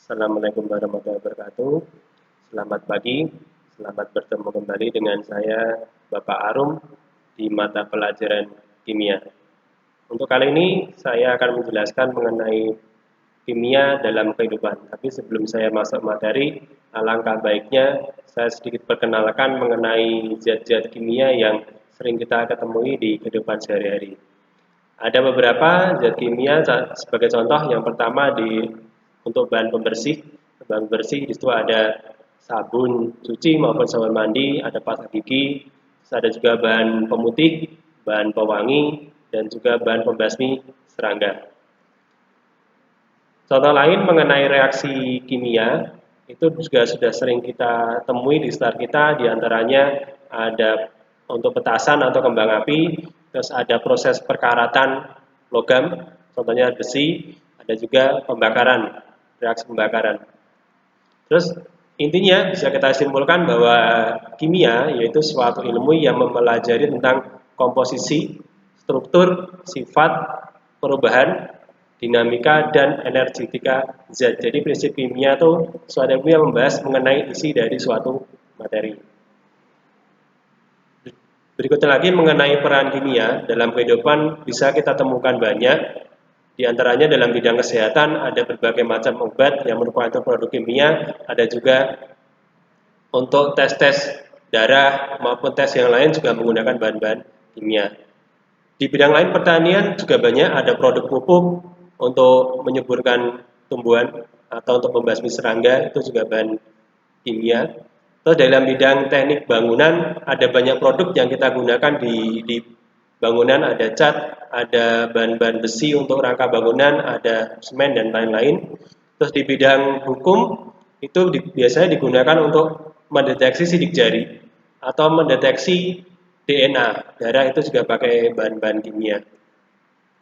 Assalamualaikum warahmatullahi wabarakatuh. Selamat pagi, selamat bertemu kembali dengan saya Bapak Arum di mata pelajaran kimia. Untuk kali ini saya akan menjelaskan mengenai kimia dalam kehidupan. Tapi sebelum saya masuk materi, alangkah baiknya saya sedikit perkenalkan mengenai zat-zat kimia yang sering kita ketemui di kehidupan sehari-hari. Ada beberapa zat kimia sebagai contoh. Yang pertama untuk bahan pembersih. Bahan pembersih itu ada sabun cuci maupun sabun mandi, ada pasta gigi, ada juga bahan pemutih, bahan pewangi, dan juga bahan pembasmi serangga. Contoh lain mengenai reaksi kimia itu juga sudah sering kita temui di sekitar kita, diantaranya ada untuk petasan atau kembang api, terus ada proses perkaratan logam, contohnya besi, ada juga pembakaran, reaksi pembakaran. Terus intinya bisa kita simpulkan bahwa kimia yaitu suatu ilmu yang mempelajari tentang komposisi, struktur, sifat, perubahan, dinamika, dan energetika zat. Jadi prinsip kimia itu suatu ilmu yang membahas mengenai isi dari suatu materi. Berikutnya lagi mengenai peran kimia dalam kehidupan bisa kita temukan banyak. Di antaranya dalam bidang kesehatan ada berbagai macam obat yang merupakan produk kimia, ada juga untuk tes-tes darah maupun tes yang lain juga menggunakan bahan-bahan kimia. Di bidang lain pertanian juga banyak ada produk pupuk untuk menyuburkan tumbuhan atau untuk membasmi serangga, itu juga bahan kimia. Terus dalam bidang teknik bangunan ada banyak produk yang kita gunakan di bangunan, ada cat, ada bahan-bahan besi untuk rangka bangunan, ada semen dan lain-lain. Terus di bidang hukum itu biasanya digunakan untuk mendeteksi sidik jari atau mendeteksi DNA. Darah itu juga pakai bahan-bahan kimia.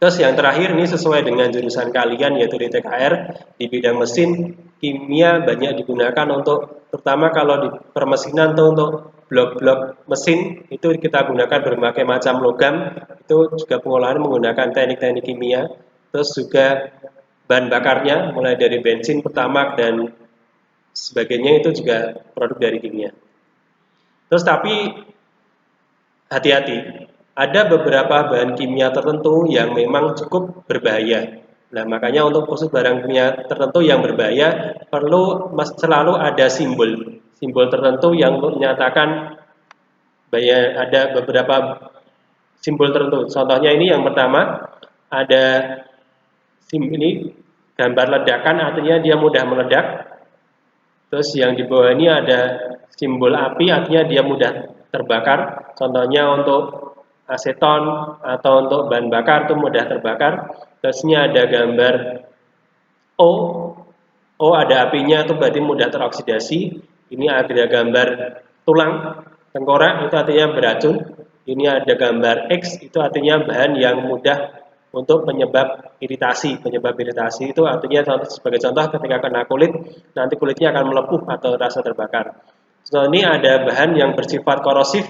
Terus yang terakhir ini sesuai dengan jurusan kalian yaitu di TKR, di bidang mesin kimia banyak digunakan untuk terutama kalau di permesinan tuh untuk blok-blok mesin itu kita gunakan berbagai macam logam, itu juga pengolahan menggunakan teknik-teknik kimia. Terus juga bahan bakarnya mulai dari bensin, pertamax dan sebagainya itu juga produk dari kimia. Terus tapi hati-hati, ada beberapa bahan kimia tertentu yang memang cukup berbahaya. Nah, makanya untuk khusus barang kimia tertentu yang berbahaya perlu selalu ada simbol tertentu yang menyatakan bahaya. Ada beberapa simbol tertentu. Contohnya ini yang pertama ada ini gambar ledakan, artinya dia mudah meledak. Terus yang di bawah ini ada simbol api, artinya dia mudah terbakar. Contohnya untuk aseton atau untuk bahan bakar itu mudah terbakar. Terusnya ada gambar O. O ada apinya itu berarti mudah teroksidasi. Ini ada gambar tulang tengkorak itu artinya beracun. Ini ada gambar X itu artinya bahan yang mudah untuk penyebab iritasi. Penyebab iritasi itu artinya sebagai contoh ketika kena kulit, nanti kulitnya akan melepuh atau rasa terbakar. So, ini ada bahan yang bersifat korosif.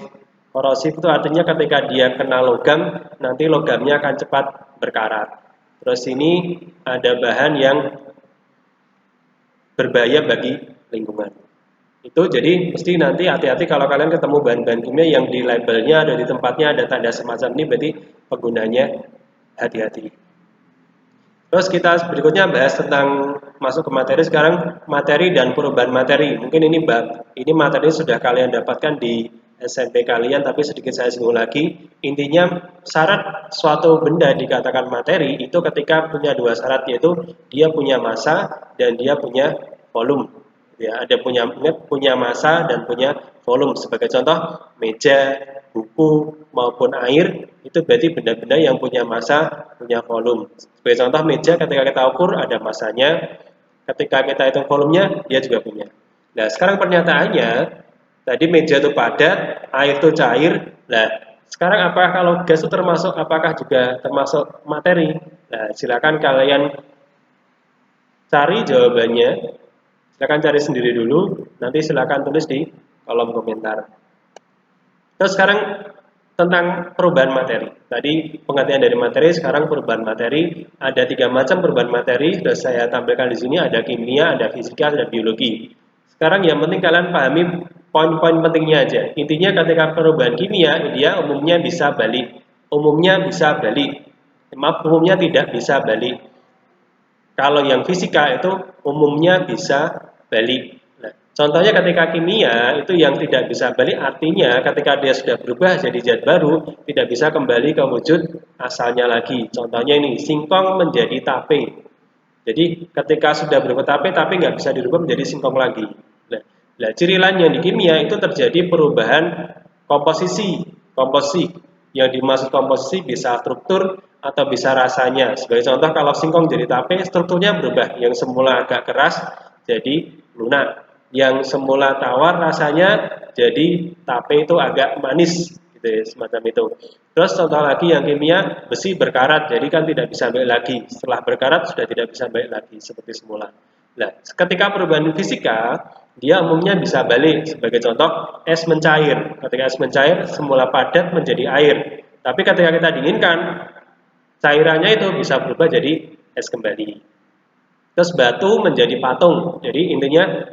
Korosif itu artinya ketika dia kena logam, nanti logamnya akan cepat berkarat. Terus ini ada bahan yang berbahaya bagi lingkungan. Itu jadi mesti nanti hati-hati kalau kalian ketemu bahan-bahan kimia yang di labelnya ada di tempatnya ada tanda semacam ini, berarti penggunanya hati-hati. Terus kita berikutnya bahas tentang masuk ke materi sekarang, materi dan perubahan materi. Mungkin ini materi sudah kalian dapatkan di SMP kalian, tapi sedikit saya singgung lagi. Intinya syarat suatu benda dikatakan materi itu ketika punya dua syarat, yaitu dia punya massa dan dia punya volume. Ya, ada punya massa dan punya volume. Sebagai contoh, meja, buku maupun air itu berarti benda-benda yang punya massa, punya volume. Sebagai contoh, meja ketika kita ukur ada massanya, ketika kita hitung volumenya dia juga punya. Nah, sekarang pernyataannya tadi meja itu padat, air itu cair. Nah, sekarang apakah kalau gas itu apakah juga termasuk materi? Nah, silakan kalian cari jawabannya. Silakan cari sendiri dulu, nanti silakan tulis di kolom komentar. Terus sekarang tentang perubahan materi. Tadi pengertian dari materi, sekarang perubahan materi. Ada 3 macam perubahan materi, sudah saya tampilkan di sini, ada kimia, ada fisika, ada biologi. Sekarang yang penting kalian pahami poin-poin pentingnya aja. Intinya ketika perubahan kimia, dia umumnya bisa balik. Umumnya bisa balik. Maaf, umumnya tidak bisa balik. Kalau yang fisika itu umumnya bisa balik. Nah, contohnya ketika kimia itu yang tidak bisa balik, artinya ketika dia sudah berubah jadi zat baru tidak bisa kembali ke wujud asalnya lagi. Contohnya ini singkong menjadi tape. Jadi ketika sudah berubah tape nggak bisa dirubah menjadi singkong lagi. Nah, ciri lainnya di kimia itu terjadi perubahan komposisi. Komposisi yang dimaksud komposisi bisa struktur atau bisa rasanya. Sebagai contoh kalau singkong jadi tape, strukturnya berubah. Yang semula agak keras jadi lunak. Yang semula tawar rasanya jadi tape itu agak manis gitu ya, semacam itu. Terus contoh lagi yang kimia, besi berkarat, jadi kan tidak bisa balik lagi. Setelah berkarat sudah tidak bisa balik lagi seperti semula. Nah, ketika perubahan fisika, dia umumnya bisa balik. Sebagai contoh, es mencair. Ketika es mencair, semula padat menjadi air. Tapi ketika kita dinginkan, cairannya itu bisa berubah jadi es kembali. Terus batu menjadi patung. Jadi intinya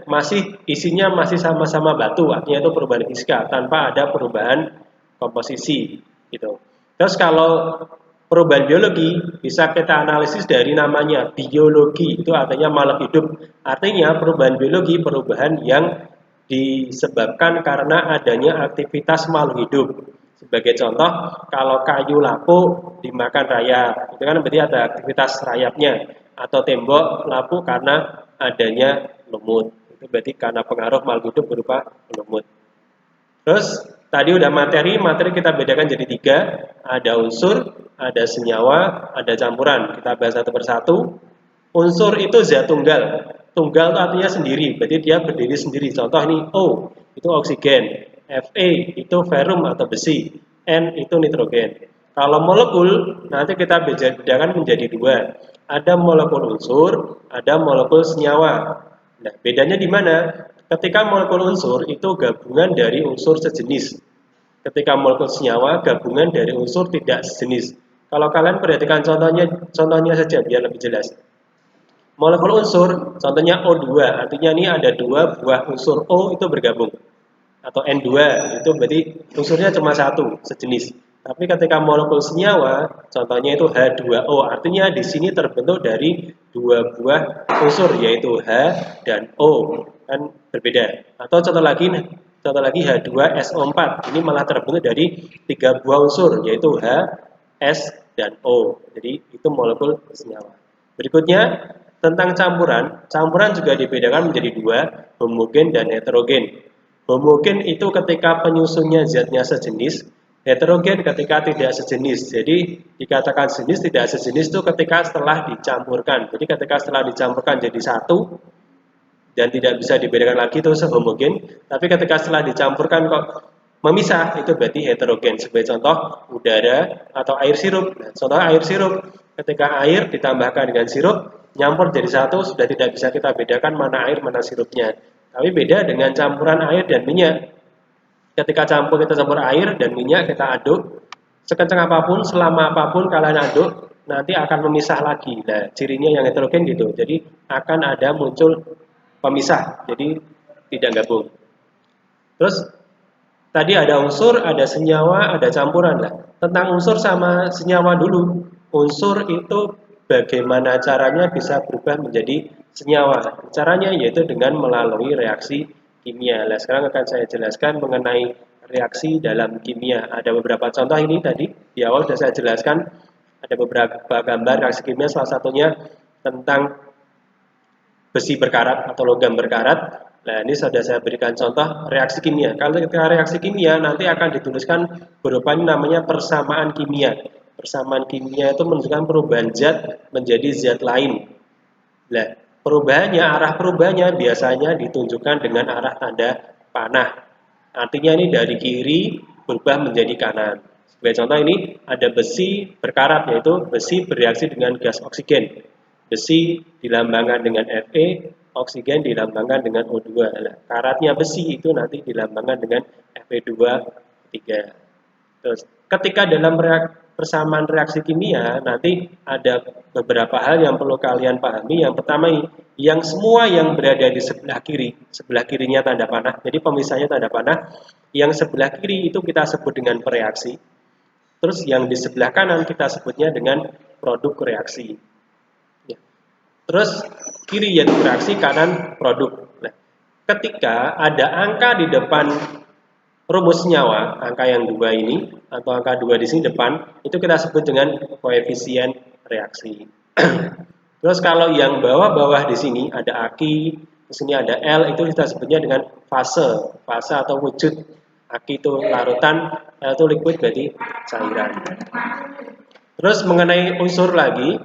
isinya masih sama-sama batu, artinya itu perubahan fisika tanpa ada perubahan komposisi gitu. Terus kalau perubahan biologi bisa kita analisis dari namanya biologi, itu artinya makhluk hidup. Artinya perubahan biologi perubahan yang disebabkan karena adanya aktivitas makhluk hidup. Sebagai contoh, kalau kayu lapuk dimakan rayap, itu kan berarti ada aktivitas rayapnya. Atau tembok lapuk karena adanya lumut. Itu berarti karena pengaruh makhluk hidup berupa lumut. Terus tadi udah materi kita bedakan jadi 3. Ada unsur, ada senyawa, ada campuran. Kita bahas satu persatu. Unsur itu zat tunggal. Tunggal itu artinya sendiri, berarti dia berdiri sendiri. Contoh nih, O itu oksigen, Fe itu ferum atau besi, N itu nitrogen. Kalau molekul nanti kita bedakan menjadi 2. Ada molekul unsur, ada molekul senyawa. Nah, bedanya di mana? Ketika molekul unsur itu gabungan dari unsur sejenis. Ketika molekul senyawa gabungan dari unsur tidak sejenis. Kalau kalian perhatikan contohnya saja biar lebih jelas. Molekul unsur, contohnya O2, artinya ini ada 2 buah unsur O itu bergabung. Atau N2, itu berarti unsurnya cuma 1, sejenis. Tapi ketika molekul senyawa, contohnya itu H2O, artinya di sini terbentuk dari 2 buah unsur, yaitu H dan O, kan berbeda. Atau contoh lagi H2SO4, ini malah terbentuk dari 3 buah unsur, yaitu H, S, dan O. Jadi itu molekul senyawa. Berikutnya, tentang campuran juga dibedakan menjadi 2, homogen dan heterogen. Homogen itu ketika penyusunnya zatnya sejenis, heterogen ketika tidak sejenis. Jadi dikatakan sejenis tidak sejenis itu ketika setelah dicampurkan. Jadi ketika setelah dicampurkan jadi satu dan tidak bisa dibedakan lagi itu sehomogen. Tapi ketika setelah dicampurkan kok memisah itu berarti heterogen. Sebagai contoh udara atau air sirup. Nah, contoh air sirup, ketika air ditambahkan dengan sirup nyampur jadi satu sudah tidak bisa kita bedakan mana air mana sirupnya. Tapi beda dengan campuran air dan minyak. Ketika kita campur air dan minyak kita aduk sekencang apapun selama apapun kalian aduk nanti akan memisah lagi. Nah, cirinya yang heterogen gitu. Jadi akan ada muncul pemisah. Jadi tidak gabung. Terus tadi ada unsur, ada senyawa, ada campuran. Nah, tentang unsur sama senyawa dulu. Unsur itu bagaimana caranya bisa berubah menjadi senyawa. Caranya yaitu dengan melalui reaksi kimia. Nah, sekarang akan saya jelaskan mengenai reaksi dalam kimia. Ada beberapa contoh ini tadi di awal sudah saya jelaskan. Ada beberapa gambar reaksi kimia, salah satunya tentang besi berkarat atau logam berkarat. Nah, ini sudah saya berikan contoh reaksi kimia. Kalau ketika reaksi kimia nanti akan dituliskan berupa namanya persamaan kimia. Persamaan kimia itu menunjukkan perubahan zat menjadi zat lain. Nah, arah perubahannya biasanya ditunjukkan dengan arah tanda panah. Artinya ini dari kiri berubah menjadi kanan. Sebagai contoh ini ada besi berkarat, yaitu besi bereaksi dengan gas oksigen. Besi dilambangkan dengan Fe, oksigen dilambangkan dengan O2. Nah, karatnya besi itu nanti dilambangkan dengan Fe2, 3. Terus ketika dalam persamaan reaksi kimia nanti ada beberapa hal yang perlu kalian pahami. Yang pertama, yang semua yang berada di sebelah kirinya tanda panah. Jadi pemisahnya tanda panah. Yang sebelah kiri itu kita sebut dengan pereaksi. Terus yang di sebelah kanan kita sebutnya dengan produk reaksi. Ya. Terus kiri yaitu reaksi, kanan produk. Nah, ketika ada angka di depan rumus senyawa, angka yang 2 ini atau angka 2 di sini depan, itu kita sebut dengan koefisien reaksi. Terus kalau yang bawah-bawah di sini ada aki, di sini ada L, itu kita sebutnya dengan fase atau wujud. Aki itu larutan, L itu liquid, berarti cairan. Terus mengenai unsur lagi,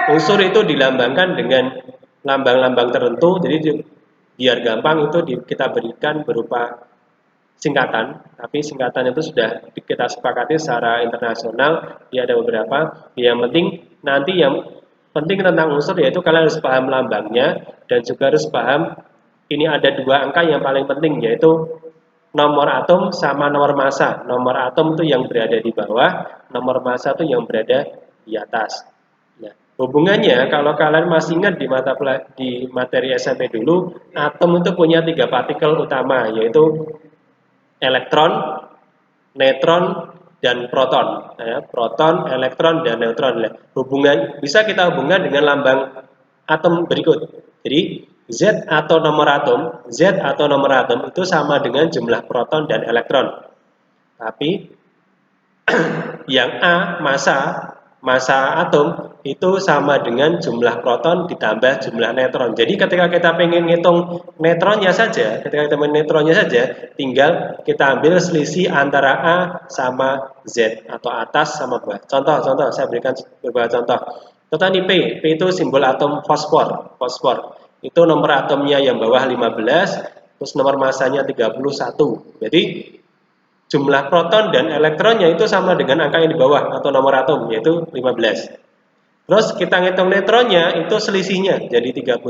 unsur itu dilambangkan dengan lambang-lambang tertentu, jadi biar gampang itu kita berikan berupa singkatan, tapi singkatan itu sudah kita sepakati secara internasional, dia ada beberapa. Yang penting nanti yang penting tentang unsur yaitu kalian harus paham lambangnya dan juga harus paham ini ada 2 angka yang paling penting, yaitu nomor atom sama nomor massa. Nomor atom itu yang berada di bawah, nomor massa itu yang berada di atas. Nah, hubungannya kalau kalian masih ingat di materi SMP dulu, atom itu punya 3 partikel utama, yaitu elektron, neutron, dan proton. Proton, elektron, dan neutron. Hubungan bisa kita hubungkan dengan lambang atom berikut. Jadi Z atau nomor atom itu sama dengan jumlah proton dan elektron. Tapi yang A, massa atom itu sama dengan jumlah proton ditambah jumlah neutron. Jadi ketika kita pengen ngitung neutronnya saja, tinggal kita ambil selisih antara A sama Z atau atas sama bawah. Contoh, saya berikan beberapa contoh. Contoh ini P itu simbol atom fosfor. Itu nomor atomnya yang bawah 15, terus nomor massanya 31. Jadi jumlah proton dan elektronnya itu sama dengan angka yang di bawah atau nomor atom, yaitu 15. Terus kita ngitung neutronnya, itu selisihnya jadi 31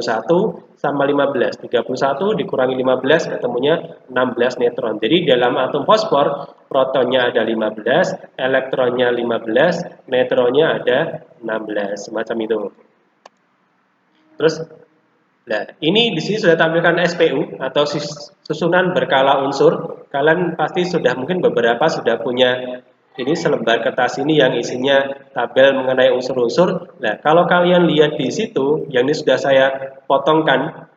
sama 15. 31 dikurangi 15 ketemunya 16 neutron. Jadi dalam atom fosfor protonnya ada 15, elektronnya 15, neutronnya ada 16, semacam itu. Terus nah, ini di sini sudah tampilkan SPU atau susunan berkala unsur. Kalian pasti sudah mungkin beberapa sudah punya ini selembar kertas ini yang isinya tabel mengenai unsur-unsur. Nah, kalau kalian lihat di situ, yang ini sudah saya potongkan,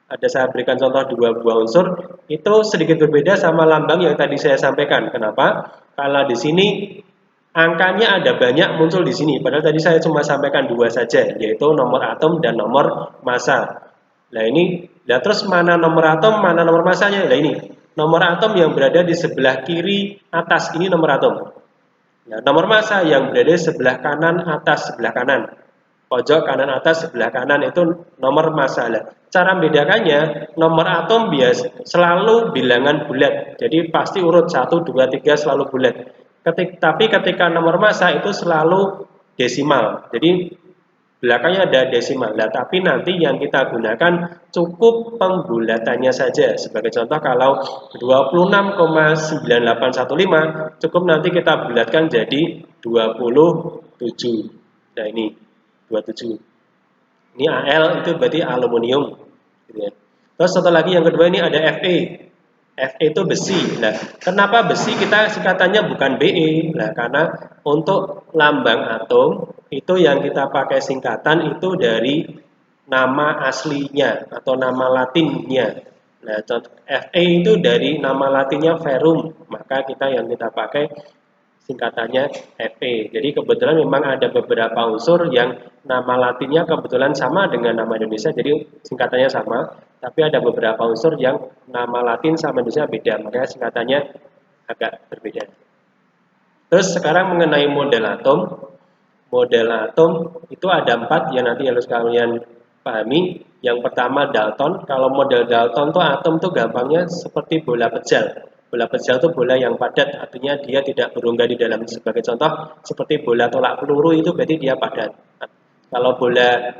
ada saya berikan contoh 2 buah unsur, itu sedikit berbeda sama lambang yang tadi saya sampaikan. Kenapa? Kalau di sini angkanya ada banyak muncul di sini, padahal tadi saya cuma sampaikan 2 saja, yaitu nomor atom dan nomor massa. Nah ini, terus mana nomor atom, mana nomor massanya? Nah ini, nomor atom yang berada di sebelah kiri atas, ini nomor atom. Nah, nomor massa yang berada di sebelah kanan atas, sebelah kanan. Pojok kanan atas, sebelah kanan itu nomor massa. Nah, cara membedakannya, nomor atom bias selalu bilangan bulat. Jadi pasti urut 1, 2, 3 selalu bulat. Tapi ketika nomor massa itu selalu desimal. Jadi belakangnya ada desimal. Nah, tapi nanti yang kita gunakan cukup pembulatannya saja. Sebagai contoh kalau 26,9815 cukup nanti kita bulatkan jadi 27. Nah, ini 27. Ini Al itu berarti aluminium. Terus satu lagi yang kedua ini ada Fe. Fe itu besi. Nah, kenapa besi kita singkatannya bukan Be? Nah, karena untuk lambang atom itu yang kita pakai singkatan itu dari nama aslinya atau nama latinnya. Nah, Fe itu dari nama latinnya ferrum, maka yang kita pakai singkatannya Fe. Jadi kebetulan memang ada beberapa unsur yang nama latinnya kebetulan sama dengan nama Indonesia, jadi singkatannya sama. Tapi ada beberapa unsur yang nama Latin sama Indonesia beda, makanya singkatannya agak berbeda. Terus sekarang mengenai model atom. Model atom itu ada 4 yang nanti harus kalian pahami. Yang pertama Dalton. Kalau model Dalton tuh atom tuh gampangnya seperti bola pejal. Bola pejal itu bola yang padat, artinya dia tidak berongga di dalam. Sebagai contoh, seperti bola tolak peluru itu berarti dia padat. Kalau bola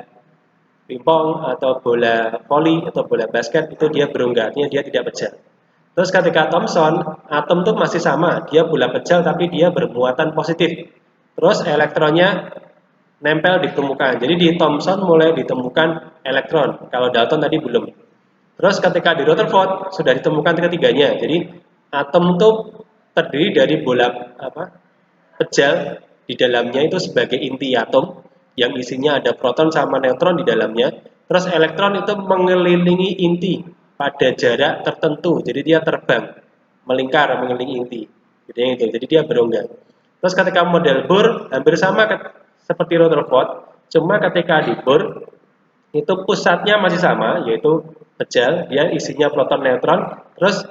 pingpong atau bola voli atau bola basket itu dia berongga, artinya dia tidak pecah. Terus ketika Thomson, atom tuh masih sama, dia bola pejal tapi dia bermuatan positif. Terus elektronnya nempel di permukaan. Jadi di Thomson mulai ditemukan elektron, kalau Dalton tadi belum. Terus ketika di Rutherford sudah ditemukan ketiganya. Jadi atom itu terdiri dari bola pejal, di dalamnya itu sebagai inti atom yang isinya ada proton sama neutron di dalamnya. Terus elektron itu mengelilingi inti pada jarak tertentu. Jadi dia terbang, melingkar mengelilingi inti. Jadi dia berongga. Terus ketika model Bohr hampir sama seperti Rutherford, cuma ketika di Bohr itu pusatnya masih sama, yaitu pejal, dia isinya proton neutron. Terus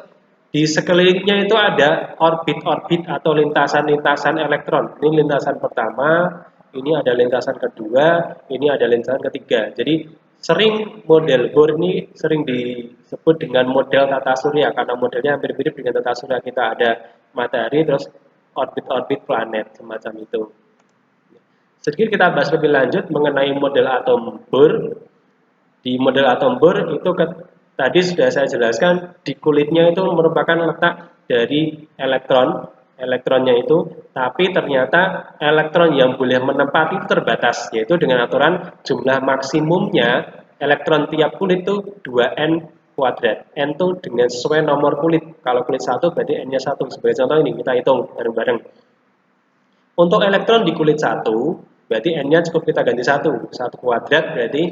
di sekelilingnya itu ada orbit-orbit atau lintasan-lintasan elektron. Ini lintasan pertama, ini ada lintasan kedua, ini ada lintasan ketiga. Jadi sering model Bohr ini sering disebut dengan model tata surya karena modelnya hampir mirip dengan tata surya. Kita ada matahari terus orbit-orbit planet semacam itu. Sedikit kita bahas lebih lanjut mengenai model atom Bohr. Di model atom Bohr itu tadi sudah saya jelaskan, di kulitnya itu merupakan letak dari elektronnya itu, tapi ternyata elektron yang boleh menempati itu terbatas, yaitu dengan aturan jumlah maksimumnya elektron tiap kulit itu 2n kuadrat. N itu dengan sesuai nomor kulit. Kalau kulit 1 berarti N-nya 1. Sebagai contoh ini kita hitung bareng-bareng. Untuk elektron di kulit 1, berarti N-nya cukup kita ganti 1. 1 kuadrat berarti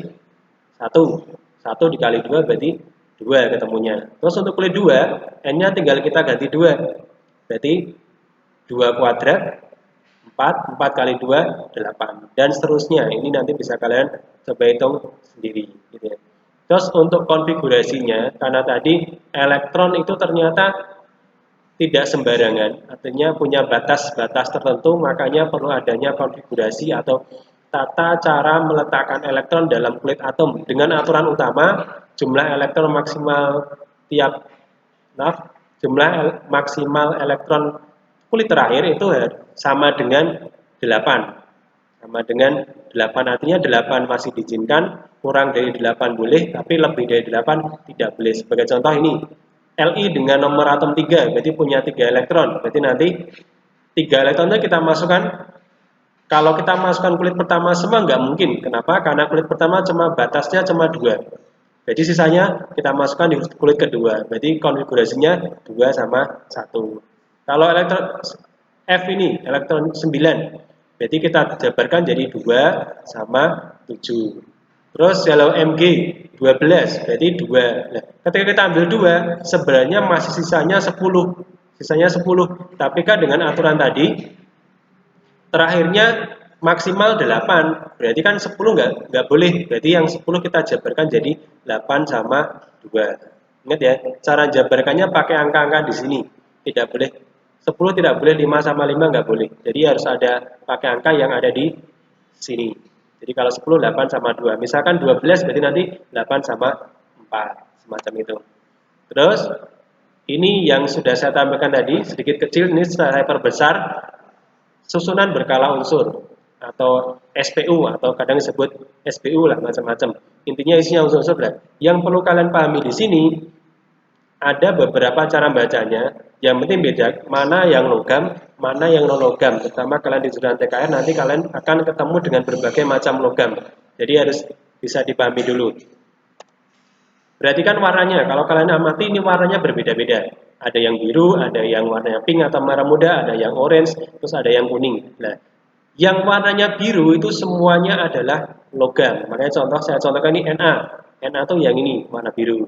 1 dikali 2 berarti 2 ketemunya. Terus untuk kulit 2, N-nya tinggal kita ganti 2. Berarti 2 kuadrat 4 kali 2 8 dan seterusnya. Ini nanti bisa kalian coba hitung sendiri gitu ya. Terus untuk konfigurasinya, karena tadi elektron itu ternyata tidak sembarangan, artinya punya batas-batas tertentu, makanya perlu adanya konfigurasi atau tata cara meletakkan elektron dalam kulit atom dengan aturan utama jumlah elektron maksimal jumlah maksimal elektron kulit terakhir itu sama dengan 8. Artinya 8 masih diizinkan, kurang dari 8 boleh, tapi lebih dari 8 tidak boleh. Sebagai contoh ini Li dengan nomor atom 3 berarti punya 3 elektron. Berarti nanti 3 elektronnya kita masukkan. Kalau kita masukkan kulit pertama semua nggak mungkin. Kenapa? Karena kulit pertama batasnya cuma 2. Jadi sisanya kita masukkan di kulit kedua. Berarti konfigurasinya 2 sama 1. Kalau elektron F ini elektron 9. Berarti kita jabarkan jadi 2 sama 7. Terus kalau Mg 12 berarti 2. Nah, ketika kita ambil 2, sebenarnya masih sisanya 10. Tapi kan dengan aturan tadi terakhirnya maksimal 8, berarti kan 10 nggak boleh, berarti yang 10 kita jabarkan jadi 8 sama 2. Ingat ya, cara jabarkannya pakai angka-angka di sini, tidak boleh 10 tidak boleh, 5 sama 5 nggak boleh, jadi harus ada pakai angka yang ada di sini. Jadi kalau 10, 8 sama 2, misalkan 12 berarti nanti 8 sama 4, semacam itu. Terus, ini yang sudah saya tambahkan tadi, sedikit kecil, ini saya perbesar, susunan berkala unsur atau SPU atau kadang disebut SPU lah macam-macam. Intinya isinya unsur-unsur lah. Yang perlu kalian pahami di sini ada beberapa cara bacanya. Yang penting beda mana yang logam, mana yang non logam. Terutama kalian di jurusan TKR nanti kalian akan ketemu dengan berbagai macam logam. Jadi harus bisa dipahami dulu. Perhatikan warnanya. Kalau kalian amati ini warnanya berbeda-beda. Ada yang biru, ada yang warnanya pink atau merah muda, ada yang orange, terus ada yang kuning. Nah, yang warnanya biru itu semuanya adalah logam. Makanya saya contohkan ini Na. Na itu yang ini, warna biru.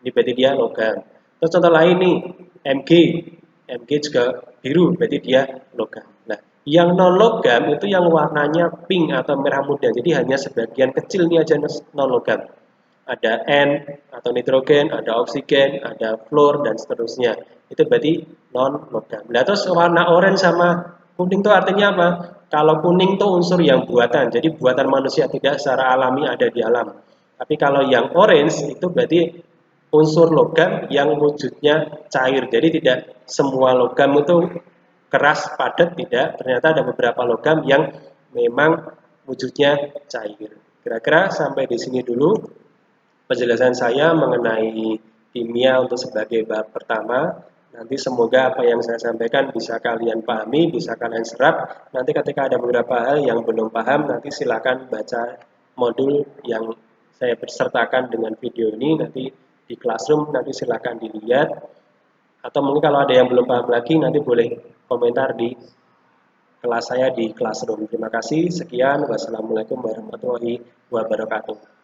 Ini berarti dia logam. Terus contoh lain nih, Mg. Mg juga biru, berarti dia logam. Nah, yang non logam itu yang warnanya pink atau merah muda. Jadi hanya sebagian kecil ini aja non logam. Ada N atau nitrogen, ada oksigen, ada fluor dan seterusnya. Itu berarti non logam. Nah, terus warna orange sama kuning itu artinya apa? Kalau kuning itu unsur yang buatan, jadi buatan manusia, tidak secara alami ada di alam. Tapi kalau yang orange itu berarti unsur logam yang wujudnya cair. Jadi tidak semua logam itu keras, padat, tidak. Ternyata ada beberapa logam yang memang wujudnya cair. Kira-kira sampai di sini dulu penjelasan saya mengenai kimia untuk sebagai bab pertama. Nanti semoga apa yang saya sampaikan bisa kalian pahami, bisa kalian serap. Nanti ketika ada beberapa hal yang belum paham, nanti silakan baca modul yang saya sertakan dengan video ini nanti di Classroom, nanti silakan dilihat. Atau mungkin kalau ada yang belum paham lagi, nanti boleh komentar di kelas saya di Classroom. Terima kasih, sekian. Wassalamualaikum warahmatullahi wabarakatuh.